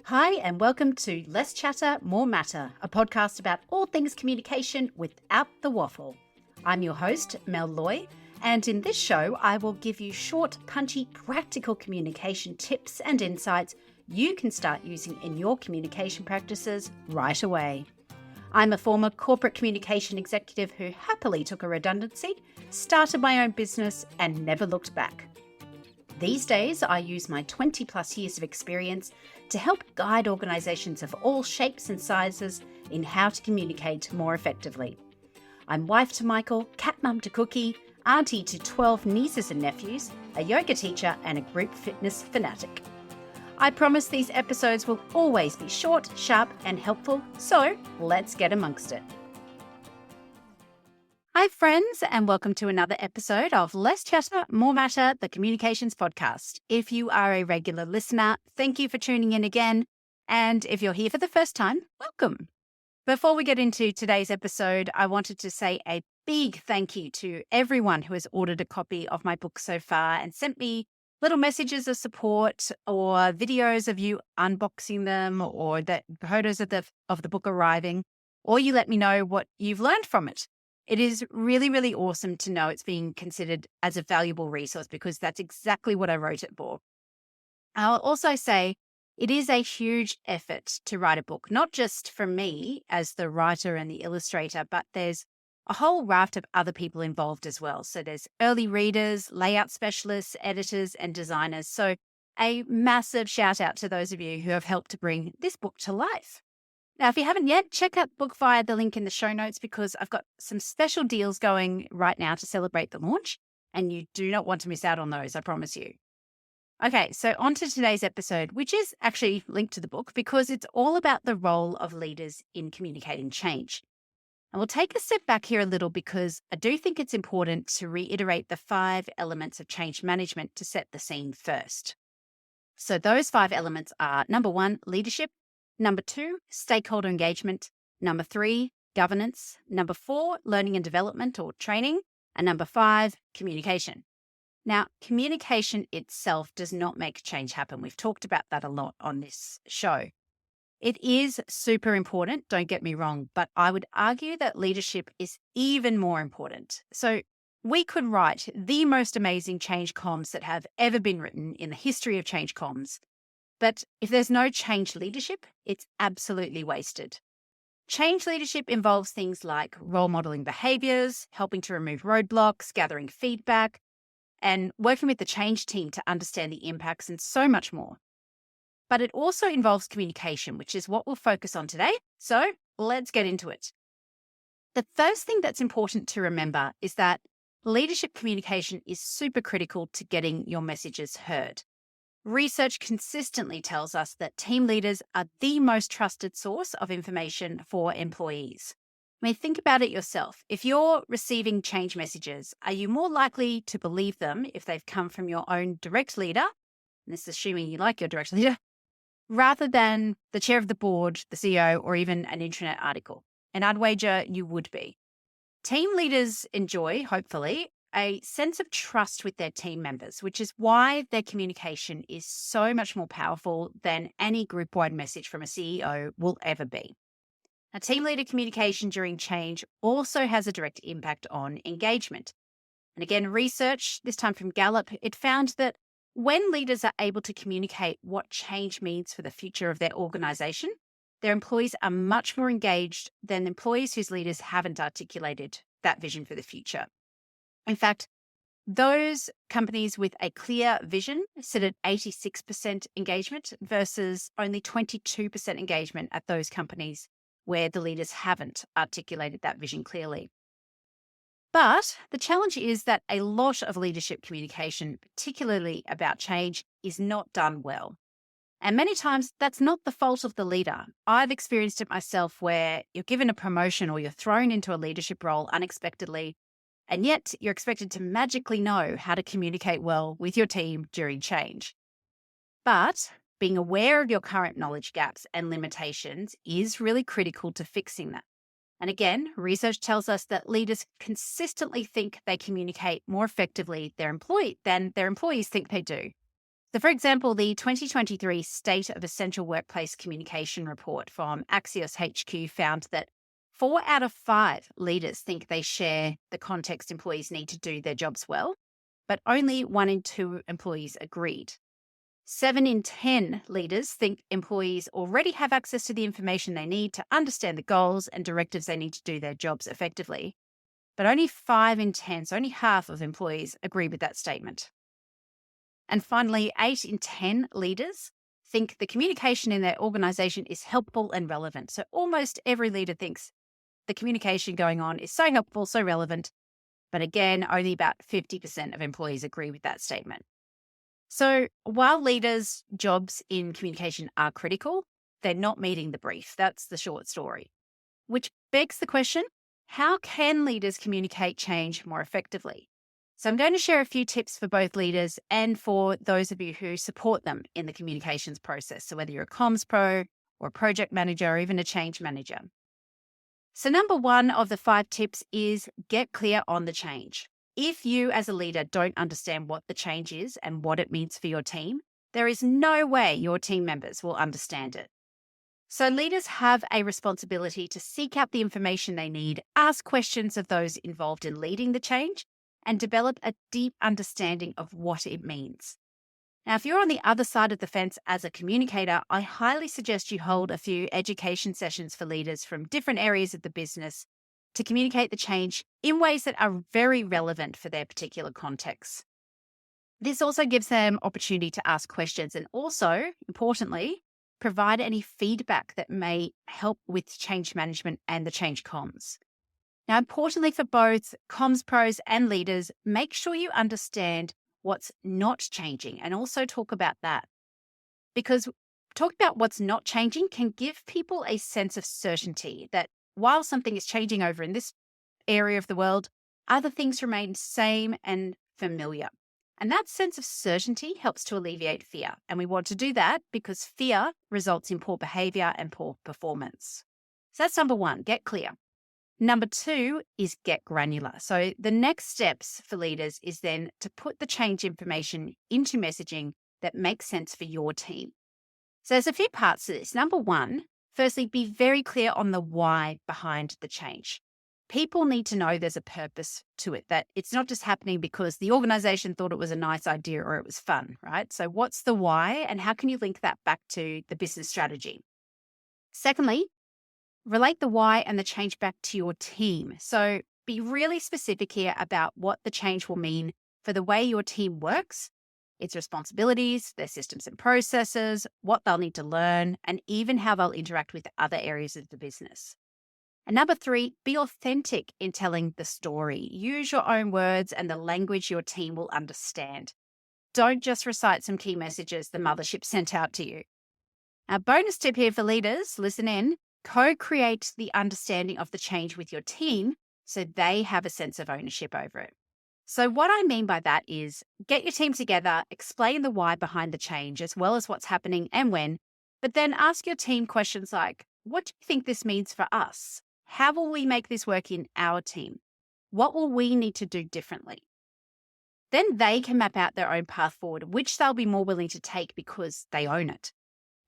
Hi, and welcome to Less Chatter, More Matter, a podcast about all things communication without the waffle. I'm your host, Mel Loy, and in this show, I will give you short, punchy, practical communication tips and insights you can start using in your communication practices right away. I'm a former corporate communication executive who happily took a redundancy, started my own business, and never looked back. These days, I use my 20 plus years of experience to help guide organisations of all shapes and sizes in how to communicate more effectively. I'm wife to Michael, cat mum to Cookie, auntie to 12 nieces and nephews, a yoga teacher and a group fitness fanatic. I promise these episodes will always be short, sharp and helpful, so let's get amongst it. Hi friends, and welcome to another episode of Less Chatter, More Matter, the Communications Podcast. If you are a regular listener, thank you for tuning in again. And if you're here for the first time, welcome. Before we get into today's episode, I wanted to say a big thank you to everyone who has ordered a copy of my book so far and sent me little messages of support or videos of you unboxing them or the photos of the book arriving, or you let me know what you've learned from it. It is really, really awesome to know it's being considered as a valuable resource because that's exactly what I wrote it for. I'll also say it is a huge effort to write a book, not just for me as the writer and the illustrator, but there's a whole raft of other people involved as well. So there's early readers, layout specialists, editors, and designers. So a massive shout out to those of you who have helped to bring this book to life. Now, if you haven't yet, check out the book via the link in the show notes because I've got some special deals going right now to celebrate the launch, and you do not want to miss out on those, I promise you. Okay, so on to today's episode, which is actually linked to the book because it's all about the role of leaders in communicating change. And we'll take a step back here a little because I do think it's important to reiterate the 5 elements of change management to set the scene first. So those 5 elements are number 1, leadership. Number 2, stakeholder engagement. Number 3, governance. Number 4, learning and development or training. And number 5, communication. Now, communication itself does not make change happen. We've talked about that a lot on this show. It is super important, don't get me wrong, but I would argue that leadership is even more important. So we could write the most amazing change comms that have ever been written in the history of change comms. But if there's no change leadership, it's absolutely wasted. Change leadership involves things like role modeling behaviours, helping to remove roadblocks, gathering feedback, and working with the change team to understand the impacts and so much more. But it also involves communication, which is what we'll focus on today. So let's get into it. The first thing that's important to remember is that leadership communication is super critical to getting your messages heard. Research consistently tells us that team leaders are the most trusted source of information for employees. I mean, think about it yourself. If you're receiving change messages, are you more likely to believe them if they've come from your own direct leader, and this is assuming you like your direct leader, rather than the chair of the board, the CEO, or even an intranet article? And I'd wager you would be. Team leaders enjoy, hopefully, a sense of trust with their team members, which is why their communication is so much more powerful than any group-wide message from a CEO will ever be. Now, team leader communication during change also has a direct impact on engagement. And again, research, this time from Gallup, it found that when leaders are able to communicate what change means for the future of their organization, their employees are much more engaged than employees whose leaders haven't articulated that vision for the future. In fact, those companies with a clear vision sit at 86% engagement versus only 22% engagement at those companies where the leaders haven't articulated that vision clearly. But the challenge is that a lot of leadership communication, particularly about change, is not done well. And many times that's not the fault of the leader. I've experienced it myself where you're given a promotion or you're thrown into a leadership role unexpectedly, and yet you're expected to magically know how to communicate well with your team during change. But being aware of your current knowledge gaps and limitations is really critical to fixing that. And again, research tells us that leaders consistently think they communicate more effectively than their employees think they do. So, for example, the 2023 State of Essential Workplace Communication report from Axios HQ found that 4 out of 5 leaders think they share the context employees need to do their jobs well, but only 1 in 2 employees agreed. 7 in 10 leaders think employees already have access to the information they need to understand the goals and directives they need to do their jobs effectively. But only 5 in 10, so only half of employees, agree with that statement. And finally, 8 in 10 leaders think the communication in their organization is helpful and relevant. So almost every leader thinks the communication going on is so helpful, so relevant. But again, only about 50% of employees agree with that statement. So while leaders' jobs in communication are critical, they're not meeting the brief. That's the short story. Which begs the question, how can leaders communicate change more effectively? So I'm going to share a few tips for both leaders and for those of you who support them in the communications process. So whether you're a comms pro or a project manager or even a change manager. So number 1 of the 5 tips is get clear on the change. If you as a leader don't understand what the change is and what it means for your team, there is no way your team members will understand it. So leaders have a responsibility to seek out the information they need, ask questions of those involved in leading the change, and develop a deep understanding of what it means. Now, if you're on the other side of the fence as a communicator, I highly suggest you hold a few education sessions for leaders from different areas of the business to communicate the change in ways that are very relevant for their particular context. This also gives them opportunity to ask questions and also, importantly, provide any feedback that may help with change management and the change comms. Now, importantly for both comms pros and leaders, make sure you understand what's not changing and also talk about that. Because talking about what's not changing can give people a sense of certainty that while something is changing over in this area of the world, other things remain same and familiar. And that sense of certainty helps to alleviate fear. And we want to do that because fear results in poor behavior and poor performance. So that's number 1, get clear. Number 2 is get granular. So the next steps for leaders is then to put the change information into messaging that makes sense for your team. So there's a few parts to this. Number 1, firstly, be very clear on the why behind the change. People need to know there's a purpose to it, that it's not just happening because the organization thought it was a nice idea or it was fun, right? So what's the why and how can you link that back to the business strategy? Secondly, relate the why and the change back to your team. So be really specific here about what the change will mean for the way your team works, its responsibilities, their systems and processes, what they'll need to learn, and even how they'll interact with other areas of the business. And number 3, be authentic in telling the story. Use your own words and the language your team will understand. Don't just recite some key messages the mothership sent out to you. A bonus tip here for leaders, listen in, co-create the understanding of the change with your team so they have a sense of ownership over it. So what I mean by that is get your team together, explain the why behind the change as well as what's happening and when, but then ask your team questions like, what do you think this means for us? How will we make this work in our team? What will we need to do differently? Then they can map out their own path forward, which they'll be more willing to take because they own it.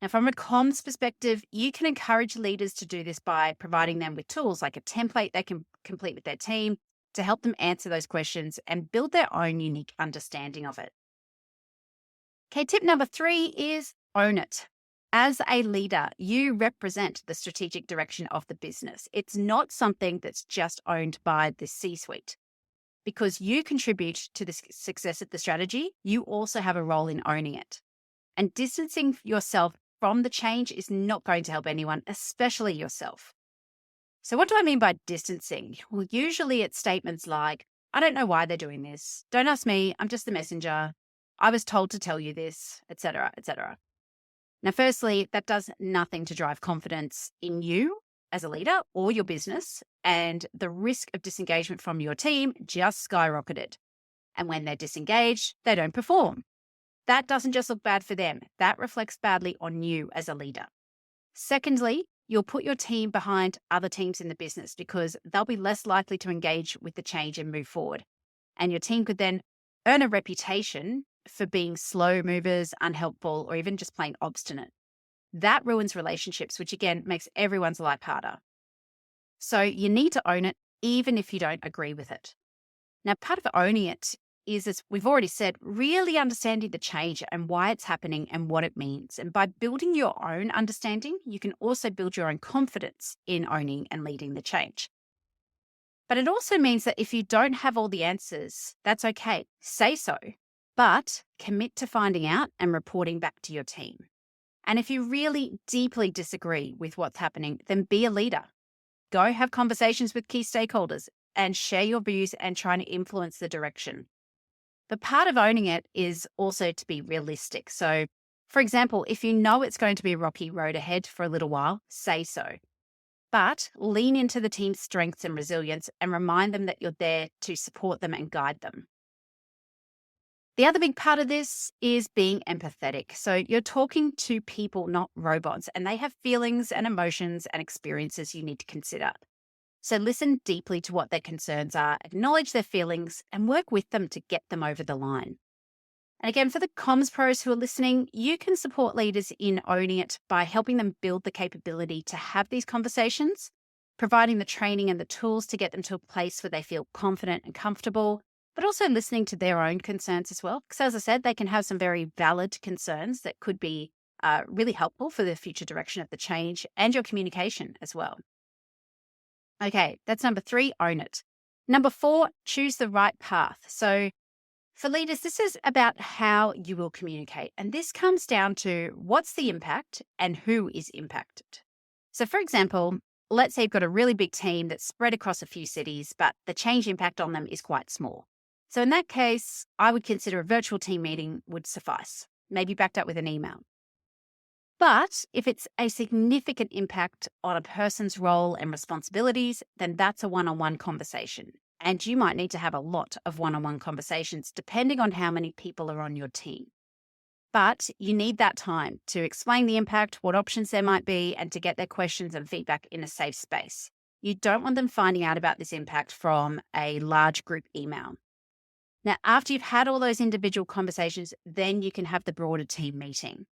Now, from a comms perspective, you can encourage leaders to do this by providing them with tools like a template they can complete with their team to help them answer those questions and build their own unique understanding of it. Okay, tip number 3 is own it. As a leader, you represent the strategic direction of the business. It's not something that's just owned by the C-suite. Because you contribute to the success of the strategy, you also have a role in owning it. And distancing yourself from the change is not going to help anyone, especially yourself. So what do I mean by distancing? Well, usually it's statements like, I don't know why they're doing this. Don't ask me. I'm just the messenger. I was told to tell you this, etc., etc. Now, firstly, that does nothing to drive confidence in you as a leader or your business, and the risk of disengagement from your team just skyrocketed. And when they're disengaged, they don't perform. That doesn't just look bad for them. That reflects badly on you as a leader. Secondly, you'll put your team behind other teams in the business because they'll be less likely to engage with the change and move forward. And your team could then earn a reputation for being slow movers, unhelpful, or even just plain obstinate. That ruins relationships, which again makes everyone's life harder. So you need to own it, even if you don't agree with it. Now, part of owning it is, as we've already said, really understanding the change and why it's happening and what it means. And by building your own understanding, you can also build your own confidence in owning and leading the change. But it also means that if you don't have all the answers, that's okay. Say so, but commit to finding out and reporting back to your team. And if you really deeply disagree with what's happening, then be a leader. Go have conversations with key stakeholders and share your views and try to influence the direction. But part of owning it is also to be realistic. So, for example, if you know it's going to be a rocky road ahead for a little while, say so. But lean into the team's strengths and resilience and remind them that you're there to support them and guide them. The other big part of this is being empathetic. So you're talking to people, not robots, and they have feelings and emotions and experiences you need to consider. So listen deeply to what their concerns are, acknowledge their feelings, and work with them to get them over the line. And again, for the comms pros who are listening, you can support leaders in owning it by helping them build the capability to have these conversations, providing the training and the tools to get them to a place where they feel confident and comfortable, but also listening to their own concerns as well. Because as I said, they can have some very valid concerns that could be really helpful for the future direction of the change and your communication as well. Okay, that's number 3, own it. Number 4, choose the right path. So for leaders, this is about how you will communicate. And this comes down to what's the impact and who is impacted. So for example, let's say you've got a really big team that's spread across a few cities, but the change impact on them is quite small. So in that case, I would consider a virtual team meeting would suffice, maybe backed up with an email. But if it's a significant impact on a person's role and responsibilities, then that's a one-on-one conversation. And you might need to have a lot of one-on-one conversations depending on how many people are on your team. But you need that time to explain the impact, what options there might be, and to get their questions and feedback in a safe space. You don't want them finding out about this impact from a large group email. Now, after you've had all those individual conversations, then you can have the broader team meeting.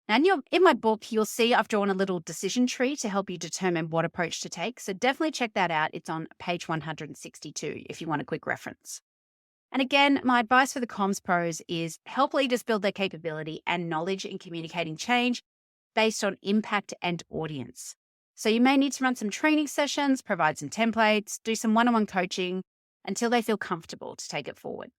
And in my book, you'll see I've drawn a little decision tree to help you determine what approach to take. So definitely check that out. It's on page 162 if you want a quick reference. And again, my advice for the comms pros is help leaders build their capability and knowledge in communicating change based on impact and audience. So you may need to run some training sessions, provide some templates, do some one-on-one coaching until they feel comfortable to take it forward.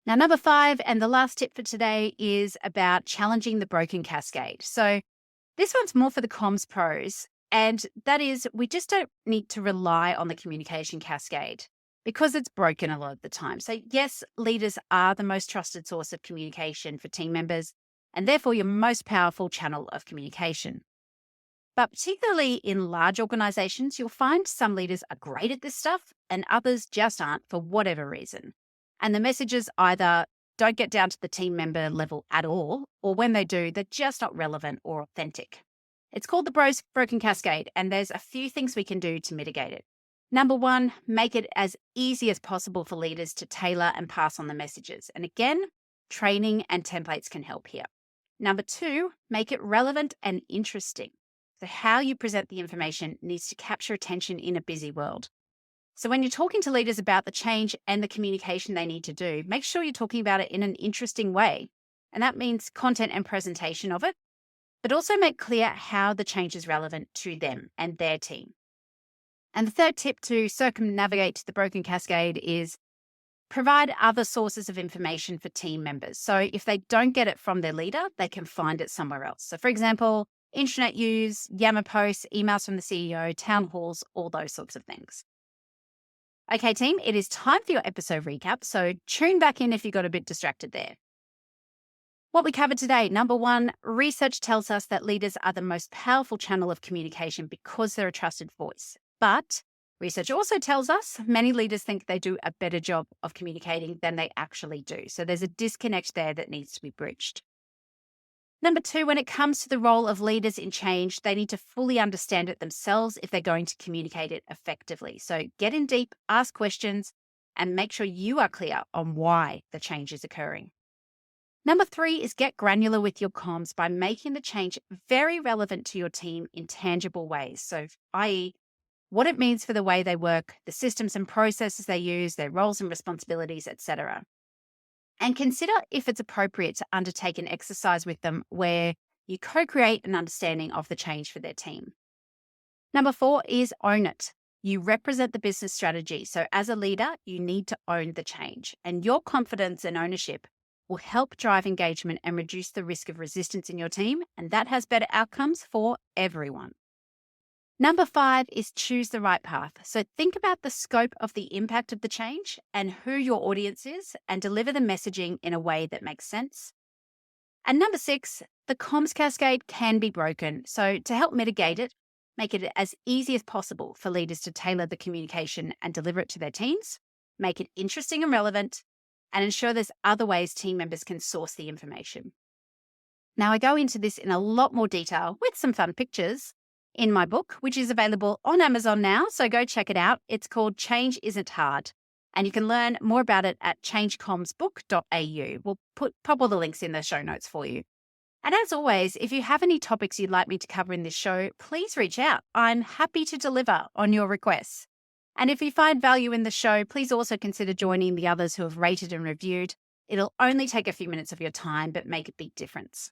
Now, number 5, and the last tip for today, is about challenging the broken cascade. So this one's more for the comms pros, and that is we just don't need to rely on the communication cascade because it's broken a lot of the time. So yes, leaders are the most trusted source of communication for team members, and therefore your most powerful channel of communication. But particularly in large organizations, you'll find some leaders are great at this stuff and others just aren't for whatever reason. And the messages either don't get down to the team member level at all, or when they do, they're just not relevant or authentic. It's called the broken cascade, and there's a few things we can do to mitigate it. Number 1, make it as easy as possible for leaders to tailor and pass on the messages. And again, training and templates can help here. Number 2, make it relevant and interesting. So how you present the information needs to capture attention in a busy world. So when you're talking to leaders about the change and the communication they need to do, make sure you're talking about it in an interesting way. And that means content and presentation of it, but also make clear how the change is relevant to them and their team. And the third tip to circumnavigate the broken cascade is provide other sources of information for team members. So if they don't get it from their leader, they can find it somewhere else. So for example, intranet use, Yammer posts, emails from the CEO, town halls, all those sorts of things. Okay, team, it is time for your episode recap, so tune back in if you got a bit distracted there. What we covered today, number 1, research tells us that leaders are the most powerful channel of communication because they're a trusted voice. But research also tells us many leaders think they do a better job of communicating than they actually do. So there's a disconnect there that needs to be bridged. Number 2, when it comes to the role of leaders in change, they need to fully understand it themselves if they're going to communicate it effectively. So get in deep, ask questions, and make sure you are clear on why the change is occurring. Number 3 is get granular with your comms by making the change very relevant to your team in tangible ways. So, i.e., what it means for the way they work, the systems and processes they use, their roles and responsibilities, etc. And consider if it's appropriate to undertake an exercise with them where you co-create an understanding of the change for their team. Number 4 is own it. You represent the business strategy. So as a leader, you need to own the change. And your confidence and ownership will help drive engagement and reduce the risk of resistance in your team. And that has better outcomes for everyone. Number 5 is choose the right path. So think about the scope of the impact of the change and who your audience is, and deliver the messaging in a way that makes sense. And number 6, the comms cascade can be broken. So to help mitigate it, make it as easy as possible for leaders to tailor the communication and deliver it to their teams, make it interesting and relevant, and ensure there's other ways team members can source the information. Now, I go into this in a lot more detail with some fun pictures in my book, which is available on Amazon now, so go check it out. It's called Change Isn't Hard, and you can learn more about it at changecommsbook.au. We'll pop all the links in the show notes for you. And as always, if you have any topics you'd like me to cover in this show, please reach out. I'm happy to deliver on your requests. And if you find value in the show, please also consider joining the others who have rated and reviewed. It'll only take a few minutes of your time, but make a big difference.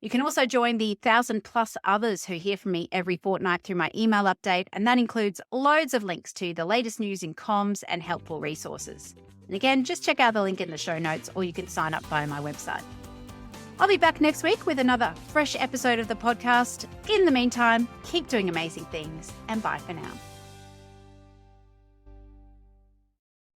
You can also join the 1,000+ others who hear from me every fortnight through my email update, and that includes loads of links to the latest news in comms and helpful resources. And again, just check out the link in the show notes, or you can sign up via my website. I'll be back next week with another fresh episode of the podcast. In the meantime, keep doing amazing things, and bye for now.